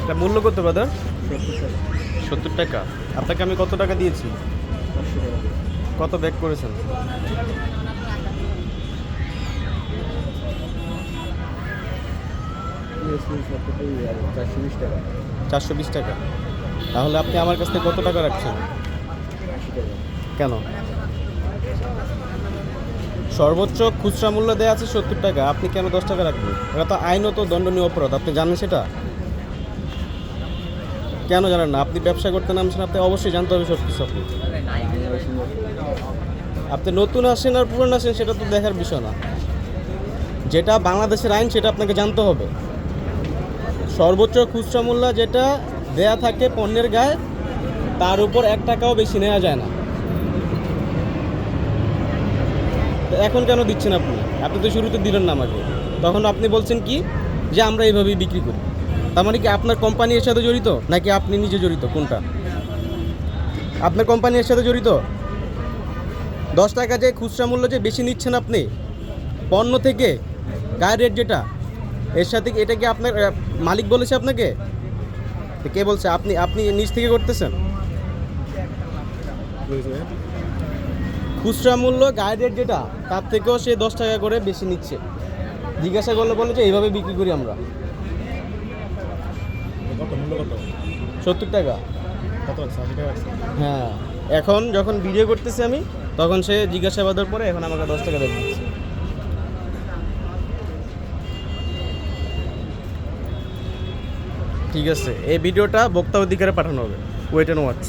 এটা মূল্য কত ব্রাদার? 70 টাকা। 70 টাকা। আপনাকে আমি কত টাকা দিয়েছি? 500 টাকা। কত ব্যাক করেছেন? PSP 420 টাকা। 420 টাকা। তাহলে আপনি আমার কাছ থেকে কত টাকা রাখছেন? 80 টাকা। কেন? সর্বোচ্চ খুচরা মূল্য দেওয়া আছে 70 টাকা, আপনি কেন 10 টাকা রাখবেন? এটা তো আইনত দণ্ডনীয় অপরাধ, আপনি জানেন সেটা? কেন জানেন না? আপনি ব্যবসা করতে নামছেন, আপনি অবশ্যই জানতে হবে সব কিছু। আপনি নতুন আসেন আর পুরনো আসেন সেটা তো দেখার বিষয় না। যেটা বাংলাদেশের আইন সেটা আপনাকে জানতে হবে। সর্বোচ্চ খুচরা মূল্য যেটা দেয়া থাকে পণ্যের গায়ে, তার উপর 1 টাকাও বেশি নেওয়া যায় না। তো এখন কেন দিচ্ছেন আপনি? আপনি তো শুরুতে দিলেন না আমাকে। তখন আপনি বলছেন কি যে আমরা এইভাবেই বিক্রি করি। তার মানে কি আপনার কোম্পানি এর সাথে জড়িত নাকি আপনি নিজে জড়িত? কোনটা? আপনার কোম্পানি এর সাথে জড়িত? 10 টাকা যে খুচরা মূল্য যে বেশি নিচ্ছেন আপনি পণ্য থেকে, গায়ের রেট যেটা, এর সাথে এটা কি আপনার মালিক বলেছে আপনাকে? তো কে বলছে? আপনি আপনি নিজ থেকে করতেছেন? খুচরা মূল্য গায়ের রেট যেটা, তার থেকেও সে 10 টাকা করে বেশি নিচ্ছে। জিজ্ঞাসা করলে বলে যে এইভাবে বিক্রি করি আমরা। কত মূল্য কত? 70 টাকা। কত আছে? 80 টাকা আছে। হ্যাঁ, এখন যখন ভিডিও করতেছি আমি, তখন সে জিজ্ঞাসাবাদের পরে এখন আমাকে 10 টাকা দিয়ে দিচ্ছে। ঠিক আছে, এই ভিডিওটা ভোক্তা অধিকারে পাঠানো হবে। Wait and watch.